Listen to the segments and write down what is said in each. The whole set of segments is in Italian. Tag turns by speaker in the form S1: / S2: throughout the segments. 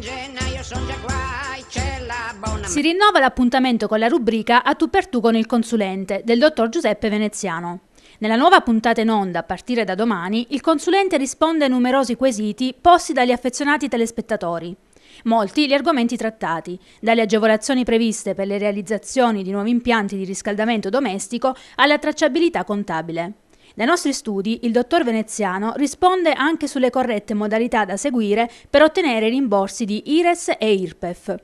S1: gennaio son già qua e c'è la buona.
S2: Si rinnova l'appuntamento con la rubrica A tu per tu con il consulente del dottor Giuseppe Veneziano. Nella nuova puntata in onda, a partire da domani, il consulente risponde a numerosi quesiti posti dagli affezionati telespettatori. Molti gli argomenti trattati, dalle agevolazioni previste per le realizzazioni di nuovi impianti di riscaldamento domestico alla tracciabilità contabile. Dai nostri studi, il dottor Veneziano risponde anche sulle corrette modalità da seguire per ottenere rimborsi di IRES e IRPEF.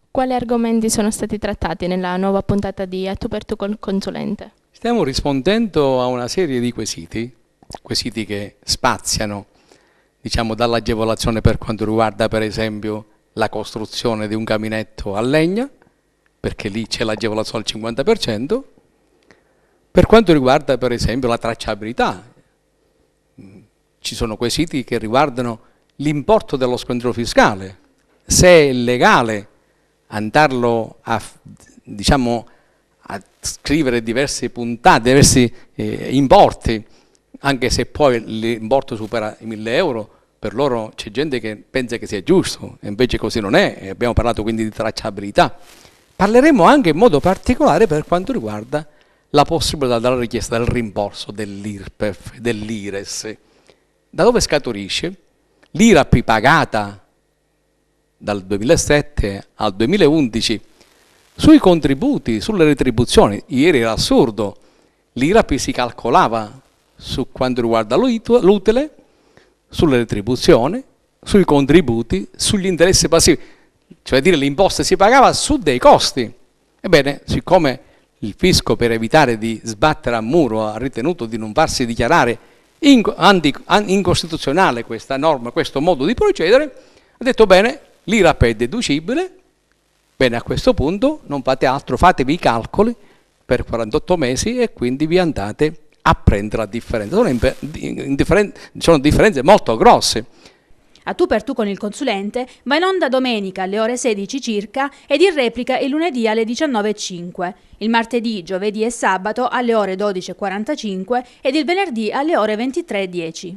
S3: Quali argomenti sono stati trattati nella nuova puntata di A tu per tu col consulente?
S4: Stiamo rispondendo a una serie di quesiti che spaziano, diciamo, dall'agevolazione per quanto riguarda per esempio la costruzione di un caminetto a legna, perché lì c'è l'agevolazione al 50%, per quanto riguarda per esempio la tracciabilità. Ci sono quesiti che riguardano l'importo dello sconto fiscale, se è legale andarlo a, diciamo, a scrivere diversi puntati, diversi importi, anche se poi l'importo supera i 1.000 euro, per loro c'è gente che pensa che sia giusto, e invece così non è. Abbiamo parlato quindi di tracciabilità. Parleremo anche in modo particolare per quanto riguarda la possibilità della richiesta del rimborso dell'IRPEF, dell'IRES. Da dove scaturisce? L'IRAP pagata dal 2007 al 2011 sui contributi, sulle retribuzioni. Ieri era assurdo, l'IRAP si calcolava su quanto riguarda l'utile, sulle retribuzioni, sui contributi, sugli interessi passivi, cioè dire l'imposta si pagava su dei costi. Ebbene, siccome il fisco, per evitare di sbattere a muro, ha ritenuto di non farsi dichiarare incostituzionale questa norma, questo modo di procedere, ha detto bene, l'IRAP è deducibile, bene, a questo punto non fate altro, fatevi i calcoli per 48 mesi e quindi vi andate a prendere la differenza. Sono differenze molto grosse.
S2: A tu per tu con il consulente va in onda domenica alle ore 16 circa ed in replica il lunedì alle 19.05, il martedì, giovedì e sabato alle ore 12.45 ed il venerdì alle ore 23.10.